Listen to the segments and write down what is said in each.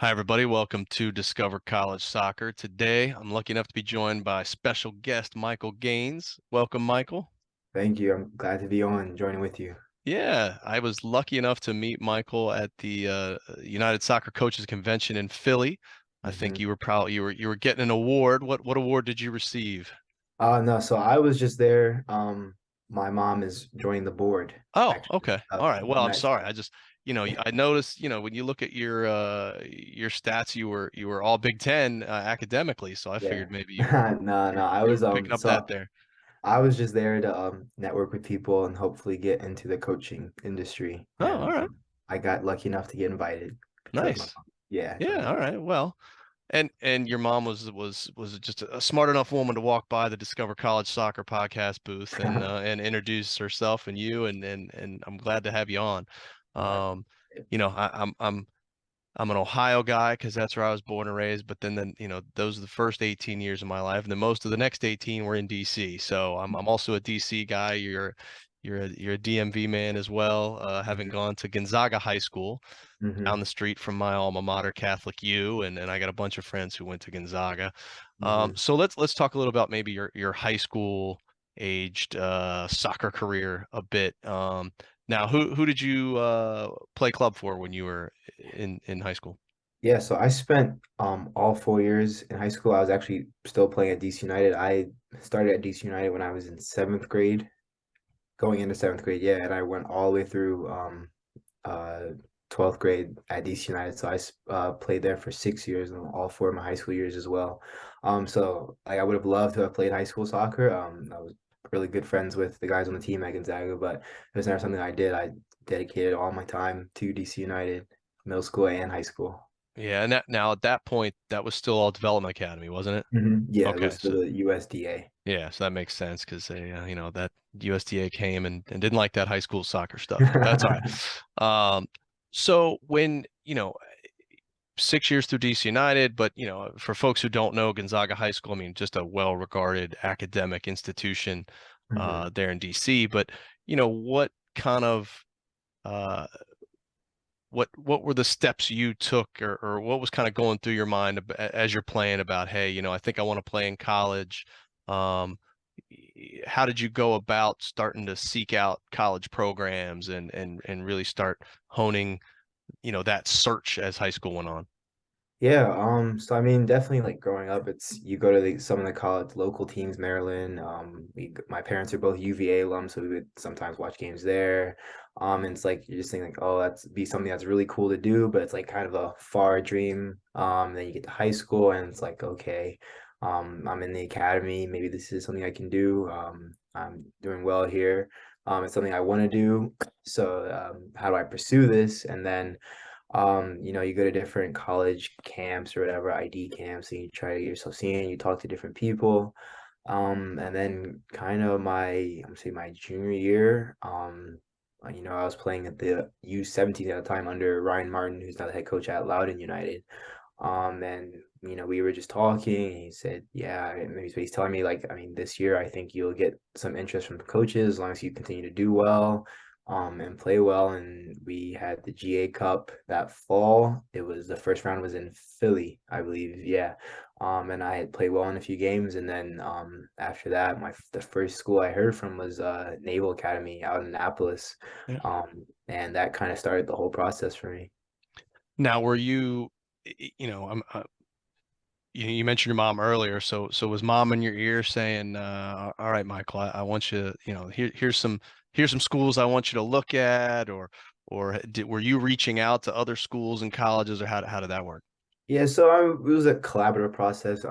Hi, everybody. Welcome to Discover College Soccer. Today, I'm lucky enough to be joined by special guest Michael Gaines. Welcome, Michael. Thank you. I'm glad to be on joining with you. Yeah, I was lucky enough to meet Michael at the United Soccer Coaches Convention in Philly. I think hmm you were probably you were getting an award. What award did you receive? No, so I was just there. My mom is joining the board, Oh, actually, okay. of All right. Well, I'm United sorry. Soccer. I noticed, when you look at your stats, you were all Big Ten academically, so I Yeah. figured maybe you No, no. you were picking up that So there. I was just there to network with people and hopefully get into the coaching industry. Oh, all And right. I got lucky enough to get invited because my Nice. mom. Yeah, Yeah, all right. Well, and your mom was just a smart enough woman to walk by the Discover College Soccer podcast booth and introduce herself and you and I'm glad to have you on. no, I, Um, I'm an Ohio guy because that's where I was born and raised, but then those are the first 18 years of my life, and then most of the next 18 were in DC. So I'm also a DC guy. You're a DMV man as well, having Mhm, gone to Gonzaga High School down mhm, the street from my alma mater, Catholic U, and I got a bunch of friends who went to Gonzaga. mhm. So let's talk a little about maybe your high school aged soccer career a bit. Now, who did you play club for when you were in high school? Yeah, so I spent all 4 years in high school. I was actually still playing at DC United. I started at DC United when I was in seventh grade, going into seventh grade, yeah, and I went all the way through uh 12th grade at DC United. So I played there for 6 years and all four of my high school years as well. So like I would have loved to have played high school soccer. I was really good friends with the guys on the team at Gonzaga, but it was never something I did. I dedicated all my time to DC United, middle school and high school. Yeah, and now at that point, that was still all Development Academy, wasn't it? Yeah, it Okay, was for so the USDA. yeah, so that makes sense because that USDA came and didn't like that high school soccer stuff, but that's all right. So when 6 years through DC United, but for folks who don't know Gonzaga High School, I mean, just a well-regarded academic institution hmm there in DC. But what kind of uh, what were the steps you took, or what was kind of going through your mind as you're playing about, hey, I think I want to play in college. Um, how did you go about starting to seek out college programs and really start honing, that search as high school went on? Yeah, so I mean, definitely like growing up, it's you go to some of the college local teams, Maryland. My parents are both UVA alums, so we would sometimes watch games there. And it's like you're just thinking like, oh, that's be something that's really cool to do, but it's like kind of a far dream. Then you get to high school, and it's like, okay, I'm in the academy. Maybe this is something I can do. I'm doing well here. It's something I want to do. So, how do I pursue this? And then you go to different college camps or whatever, ID camps, and you try to get yourself seen, you talk to different people. And then kind of I'm say my junior year, I was playing at the U17 at the time under Ryan Martin, who's now the head coach at Loudoun United. And we were just talking, and he said, yeah, and he's telling me like, I mean, this year I think you'll get some interest from the coaches as long as you continue to do well, and play well. And we had the GA Cup that fall. It was the first round was in Philly, I believe. Yeah. And I had played well in a few games, and then after that, the first school I heard from was Naval Academy out in Annapolis, Yeah. and that kind of started the whole process for me. Now, were you, you mentioned your mom earlier, so was mom in your ear saying, "All right, Michael, I want you, here's some schools I want you to look at," or were you reaching out to other schools and colleges, or how did that work? Yeah, so it was a collaborative process.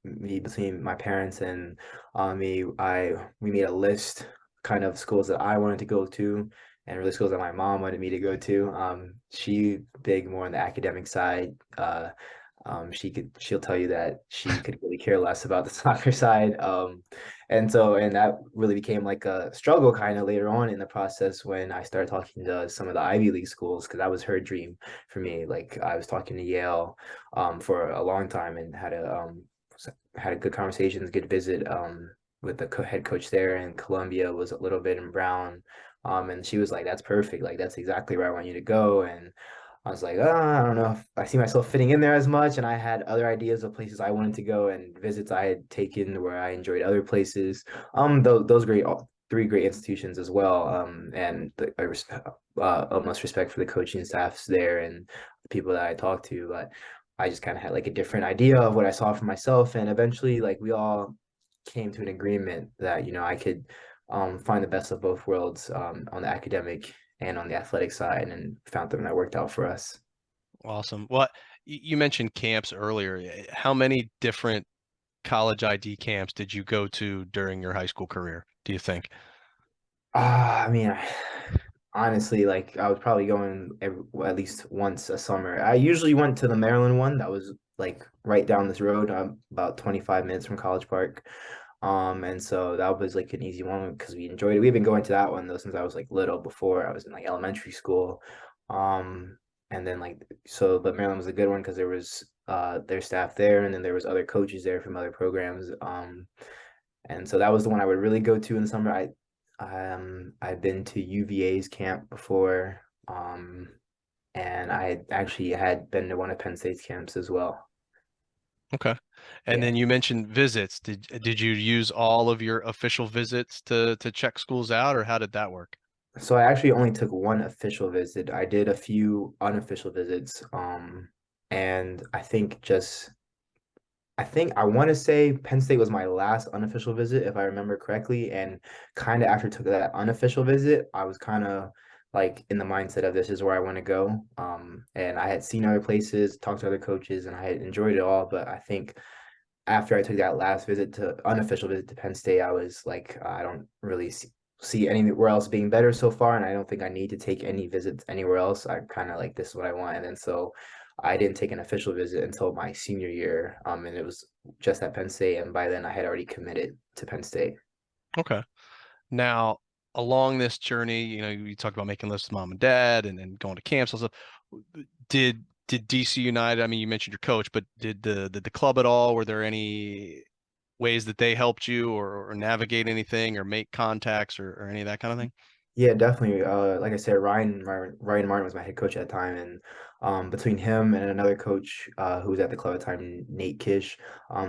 Me between my parents and we made a list kind of schools that I wanted to go to and really schools that my mom wanted me to go to. She big more on the academic side. She'll tell you that she could really care less about the soccer side. And that really became like a struggle kind of later on in the process when I started talking to some of the Ivy League schools because that was her dream for me. Like I was talking to Yale for a long time and had a good conversations, good visit with the head coach there, and Columbia was a little bit in Brown. And she was like, "That's perfect. Like that's exactly where I want you to go." And I was like, I don't know if I see myself fitting in there as much. And I had other ideas of places I wanted to go and visits I had taken where I enjoyed other places. Those great, three great institutions as well. And utmost respect for the coaching staffs there and the people that I talked to. But I just kind of had like a different idea of what I saw for myself. And eventually, like we all came to an agreement that, I could find the best of both worlds on the academic and on the athletic side, and found them that worked out for us. Awesome. Well, you mentioned camps earlier. How many different college ID camps did you go to during your high school career, do you think? I mean, honestly, like I was probably going at least once a summer. I usually went to the Maryland one that was like right down this road, about 25 minutes from College Park. And so that was like an easy one because we enjoyed it. We've been going to that one though since I was like little before I was in like elementary school. Um, and then like so, but Maryland was a good one because there was their staff there, and then there was other coaches there from other programs. And so that was the one I would really go to in the summer. I've been to UVA's camp before, and I actually had been to one of Penn State's camps as well. Okay. And Yeah. then you mentioned visits. Did you use all of your official visits to check schools out, or how did that work? So I actually only took one official visit. I did a few unofficial visits. And I think I want to say Penn State was my last unofficial visit, if I remember correctly. And kind of after I took that unofficial visit, I was kind of like in the mindset of this is where I want to go. And I had seen other places, talked to other coaches, and I had enjoyed it all. But I think after I took that last visit to unofficial visit to Penn State, I was like, I don't really see anywhere else being better so far, and I don't think I need to take any visits anywhere else. I kind of like this is what I want, and then so I didn't take an official visit until my senior year, and it was just at Penn State, and by then I had already committed to Penn State. Okay. Now, along this journey, you talked about making lists with mom and dad and going to camps and stuff. Did DC United, I mean, you mentioned your coach, but did the club at all? Were there any ways that they helped you or navigate anything or make contacts or any of that kind of thing? Yeah, definitely. Like I said, Ryan Martin was my head coach at the time, and between him and another coach who was at the club at the time, Nate Kish,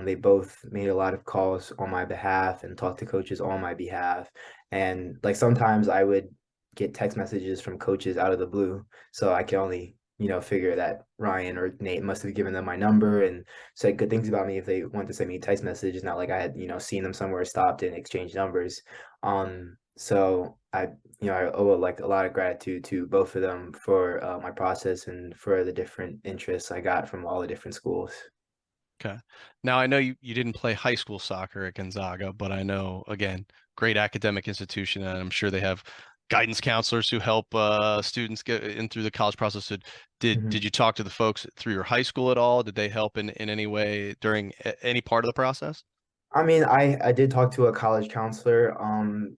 they both made a lot of calls on my behalf and talked to coaches on my behalf. And like sometimes I would get text messages from coaches out of the blue, so I can only figure that Ryan or Nate must have given them my number and said good things about me if they wanted to send me a text message. It's not like I had seen them somewhere, stopped and exchanged numbers. So I owe like a lot of gratitude to both of them for my process and for the different interests I got from all the different schools. Okay. Now I know you didn't play high school soccer at Gonzaga, but I know again, great academic institution, and I'm sure they have guidance counselors who help students get in through the college process. So did Mhm. you talk to the folks through your high school at all? Did they help in any way during any part of the process? I mean, I did talk to a college counselor.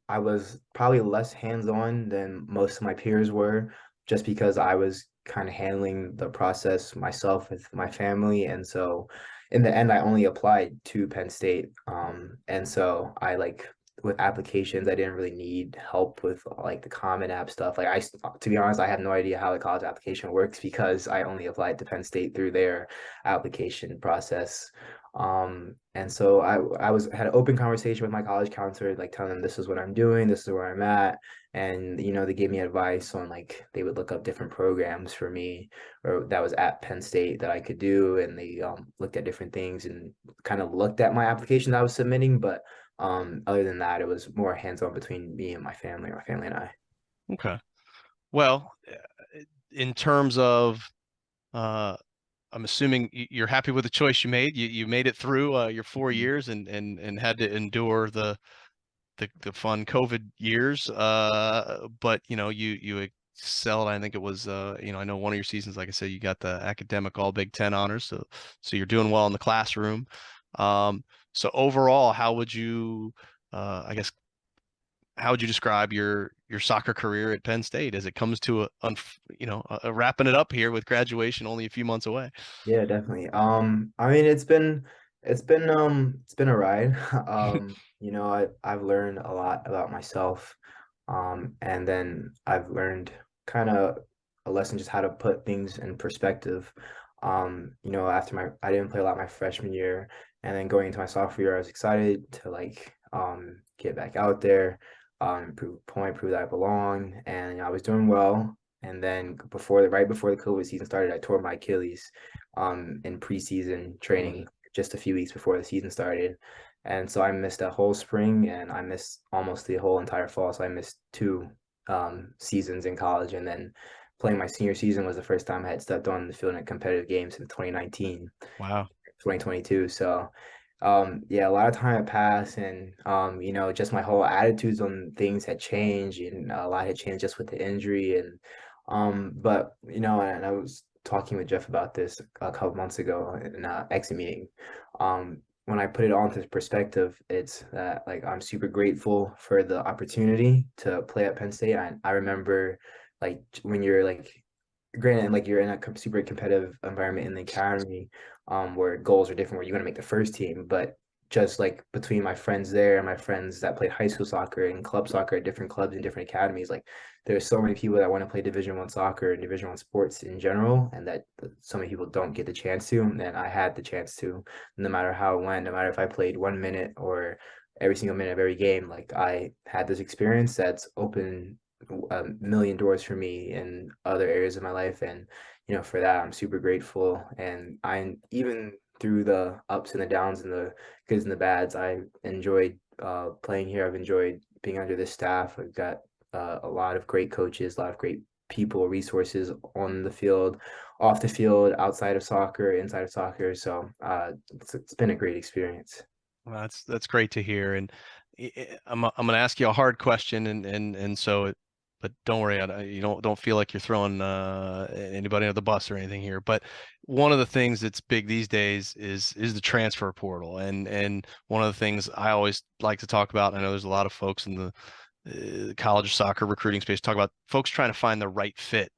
I was probably less hands-on than most of my peers were, just because I was kind of handling the process myself with my family. And so in the end, I only applied to Penn State. And so I like with applications, I didn't really need help with like the Common App stuff. Like to be honest, I have no idea how the college application works because I only applied to Penn State through their application process. And so I had an open conversation with my college counselor, like telling them this is what I'm doing, this is where I'm at. And they gave me advice on like they would look up different programs for me or that was at Penn State that I could do. And they looked at different things and kind of looked at my application that I was submitting. But other than that, it was more hands-on between me and my family and I. Okay. Well, in terms of uh I'm assuming you're happy with the choice you made. You made it through your 4 years and had to endure the fun COVID years. But you excelled. I think it was I know one of your seasons, like I said, you got the academic All Big Ten honors, so you're doing well in the classroom. Um, so overall, I guess, how would you describe your soccer career at Penn State as it comes to wrapping it up here with graduation only a few months away? Yeah, definitely. I mean, it's been a ride. I've learned a lot about myself. And then I've learned kind of a lesson just how to put things in perspective. You know, after I didn't play a lot my freshman year, and then going into my sophomore year, I was excited to like get back out there, prove that I belong, and you know, I was doing well. And then right before the COVID season started, I tore my Achilles in preseason training just a few weeks before the season started. And so I missed a whole spring and I missed almost the whole entire fall. So I missed two seasons in college. And then playing my senior season was the first time I had stepped on the field in a competitive game since 2019, Wow. 2022. So yeah, a lot of time had passed and you know, just my whole attitudes on things had changed and a lot had changed just with the injury and but you know, and I was talking with Jeff about this a couple months ago in an exit meeting. When I put it all into perspective, it's that like I'm super grateful for the opportunity to play at Penn State. I remember like when you're like granted like you're in a super competitive environment in the academy where goals are different where you want to make the first team but just like between my friends there and my friends that played high school soccer and club soccer at different clubs and different academies like there's so many people that want to play Division 1 soccer and Division 1 sports in general and that so many people don't get the chance to and I had the chance to no matter how it went no matter if I played 1 minute or every single minute of every game like I had this experience that's open a million doors for me in other areas of my life and you know for that I'm super grateful and I even through the ups and the downs and the goods and the bads I enjoyed playing here. I've enjoyed being under this staff. I've got a lot of great coaches, a lot of great people, resources on the field, off the field, outside of soccer, inside of soccer. So it's been a great experience. Well, that's great to hear. And I'm going to ask you a hard question, and so but don't worry, you don't feel like you're throwing anybody under the bus or anything here. But one of the things that's big these days is the transfer portal, and one of the things I always like to talk about. I know there's a lot of folks in the college soccer recruiting space talk about folks trying to find the right fit.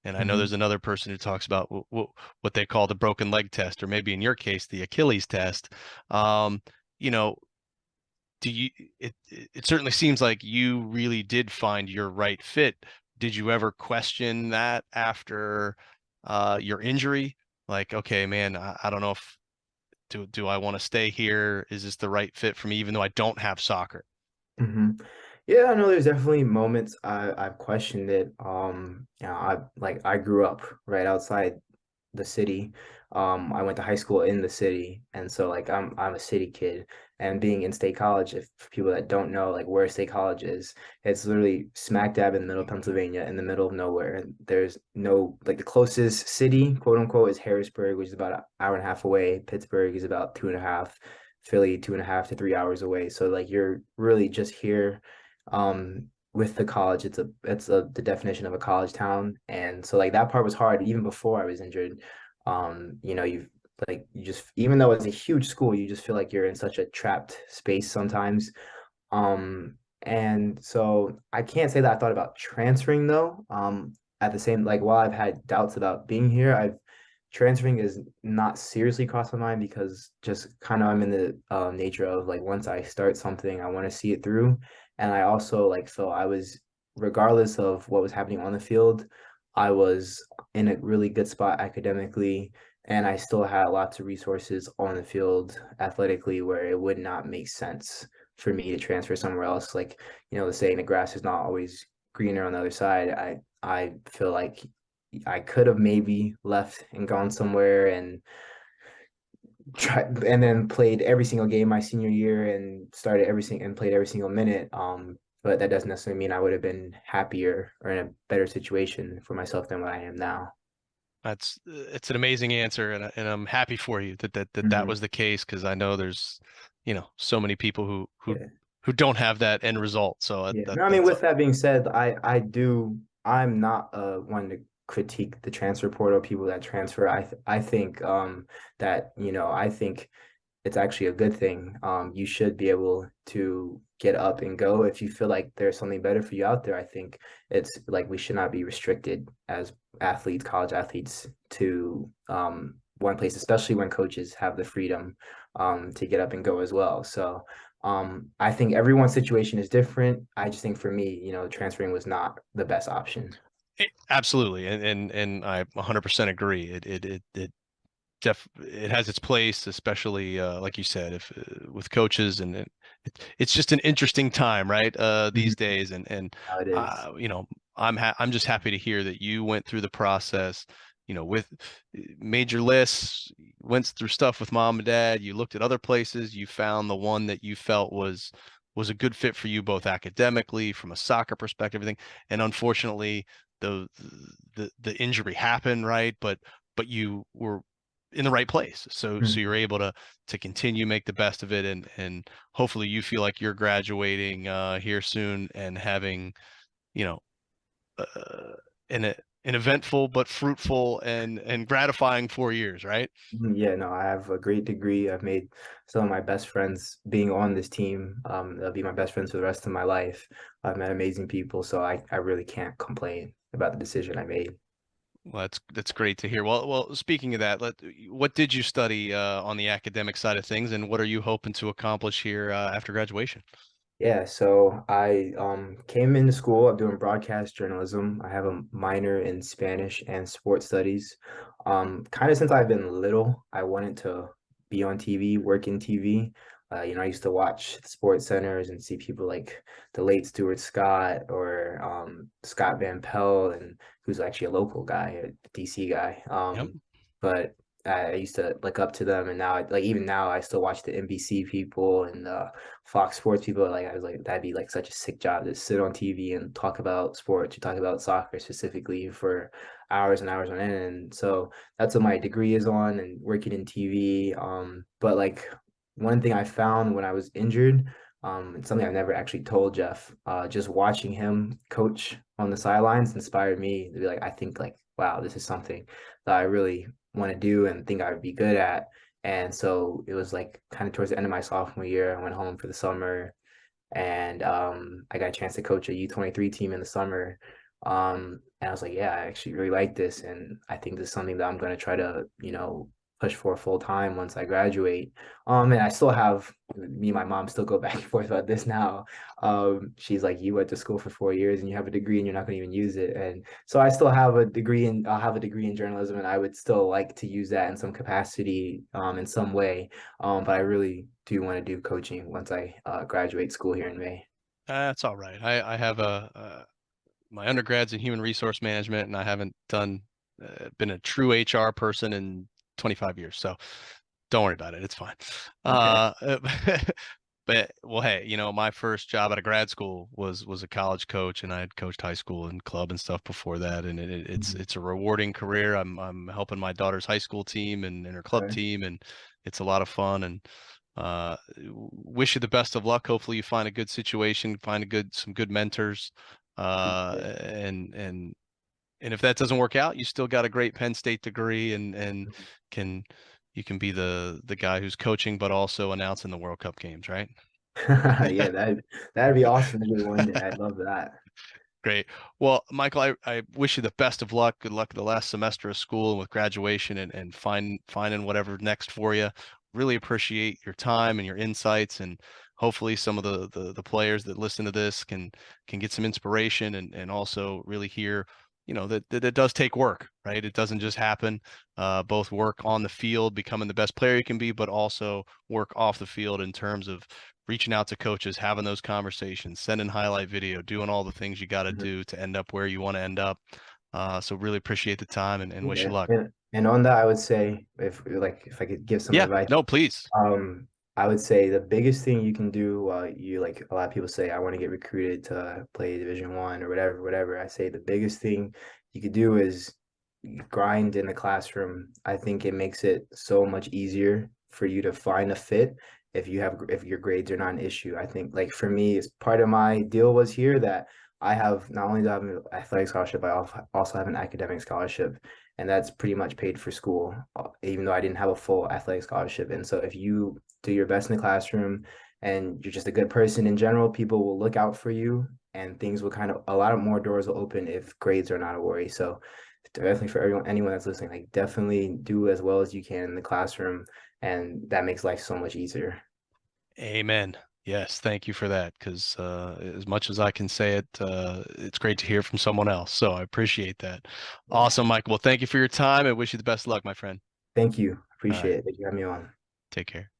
And I know Mm-hmm. there's another person who talks about what they call the broken leg test, or maybe in your case, the Achilles test. Um, you know, do you it certainly seems like you really did find your right fit. Did you ever question that after your injury? Like, okay, man, I don't know if do I want to stay here? Is this the right fit for me, even though I don't have soccer? Mm-hmm. Yeah, I know there's definitely moments I've questioned it. You know, I grew up right outside the city. I went to high school in the city, and so like I'm a city kid. And being in State College, if for people that don't know like where State College is, it's literally smack dab in the middle of Pennsylvania, in the middle of nowhere. And there's no like the closest city, quote unquote, is Harrisburg, which is about an hour and a half away. Pittsburgh is about 2.5. Philly 2.5 to 3 hours away. So like you're really just here with the college. It's the definition of a college town. And so like that part was hard even before I was injured. You know, you just even though it's a huge school, you just feel like you're in such a trapped space sometimes. And so I can't say that I thought about transferring though. At the same like while I've had doubts about being here, I've transferring is not seriously crossed my mind because just kind of I'm in the nature of like once I start something, I want to see it through. And I also like felt I was, regardless of what was happening on the field, I was in a really good spot academically, and I still had lots of resources on the field athletically where it would not make sense for me to transfer somewhere else. Like, you know, the saying the grass is not always greener on the other side. I feel like I could have maybe left and gone somewhere and tried and then played every single game my senior year and started everything and played every single minute. But that doesn't necessarily mean I would have been happier or in a better situation for myself than what I am now. That's it's an amazing answer, and I'm happy for you that Hmm. was the case because I know there's, so many people Yeah. who don't have that end result. So Yeah. that No, I mean, that's with that being said, I'm not one to critique the transfer portal, people that transfer. I think that, you know, I think it's actually a good thing. You should be able to get up and go if you feel like there's something better for you out there. I think it's like we should not be restricted as athletes, college athletes, to one place, especially when coaches have the freedom to get up and go as well. So I think everyone's situation is different. I just think for me, you know, transferring was not the best option. Absolutely, and I 100% agree. It has its place, especially like you said, if with coaches, and it's just an interesting time, right? These Mhm. days, and How it is. you know, I'm just happy to hear that you went through the process, with made your lists, went through stuff with mom and dad. You looked at other places, you found the one that you felt was a good fit for you, both academically, from a soccer perspective, everything. And unfortunately, the the injury happened, right? But you were in the right place. So Mhm. you're able to continue make the best of it, and hopefully you feel like you're graduating here soon and having, you know, uh, an eventful but fruitful and gratifying 4 years, right? Yeah, no, I have a great degree. I've made some of my best friends being on this team. They'll be my best friends for the rest of my life. I've met amazing people, so I really can't complain about the decision I made. Well, that's great to hear. Well, speaking of that, what did you study on the academic side of things, and what are you hoping to accomplish here after graduation? Yeah, so I came into school. I'm doing broadcast journalism. I have a minor in Spanish and sports studies. Kind of since I've been little, I wanted to be on TV, work in TV. I used to watch sports centers and see people like the late Stuart Scott or Scott Van Pelt, and who's actually a local guy, a DC guy. Yep. But I used to look up to them, and now, like even now, I still watch the NBC people and Fox Sports people. Like I was like, that'd be like such a sick job to sit on TV and talk about sports. You talk about soccer specifically for hours and hours on end. And so that's what my degree is on, and working in TV. But like one thing I found when I was injured, it's something I've never actually told Jeff. Just watching him coach on the sidelines inspired me to be like, I think like, wow, this is something that I really want to do and think I would be good at. And so it was like kind of towards the end of my sophomore year, I went home for the summer, and I got a chance to coach a U23 team in the summer. And I was like, yeah, I actually really like this, and I think this is something that I'm going to try to, push for full time once I graduate. And I still have me and my mom still go back and forth about this now. She's like, you went to school for 4 years and you have a degree and you're not going to even use it. And so I still have a degree in, I'll have a degree in journalism, and I would still like to use that in some capacity, in some way. But I really do want to do coaching once I graduate school here in May. That's all right. I have my undergrad's in human resource management, and I haven't been a true HR person in 25 years. So don't worry about it. It's fine. Okay. Uh, but well, hey, my first job out of grad school was a college coach, and I had coached high school and club and stuff before that, and it's Mhm. it's a rewarding career. I'm helping my daughter's high school team and her club Okay. team, and it's a lot of fun. And wish you the best of luck. Hopefully, you find a good situation, find some good mentors, Appreciate and if that doesn't work out, you still got a great Penn State degree, and it. can you can be the guy who's coaching but also announcing the World Cup games, right? Yeah, that'd be awesome to do one day. I'd love that. Great. Well, Michael, I wish you the best of luck. Good luck the last semester of school and with graduation, and finding whatever next for you. Really appreciate your time and your insights, and hopefully some of the players that listen to this can get some inspiration, and also really hear, that it does take work, right? It doesn't just happen. Both work on the field, becoming the best player you can be, but also work off the field in terms of reaching out to coaches, having those conversations, sending highlight video, doing all the things you got to Mhm. do to end up where you want to end up. So really appreciate the time, and wish you Yeah. luck. And on that, I would say if I could give some Yeah, advice, no, please. um, I would say the biggest thing you can do, you like a lot of people say, I want to get recruited to play Division 1 or whatever, whatever. I say the biggest thing you could do is grind in the classroom. I think it makes it so much easier for you to find a fit if your grades are not an issue. I think like for me, it's part of my deal was here that I have not only do I have an athletic scholarship, I also have an academic scholarship, and that's pretty much paid for school, even though I didn't have a full athletic scholarship. And so if you do your best in the classroom and you're just a good person in general, people will look out for you, and things will kind of a lot of more doors will open if grades are not a worry. So definitely for anyone that's listening, like definitely do as well as you can in the classroom, and that makes life so much easier. Amen. Yes, thank you for that. Because as much as I can say it, it's great to hear from someone else. So I appreciate that. Yeah. Awesome, Michael. Well, thank you for your time. I wish you the best of luck, my friend. Thank you. All right, Appreciate it. Thank you for having me on. take care.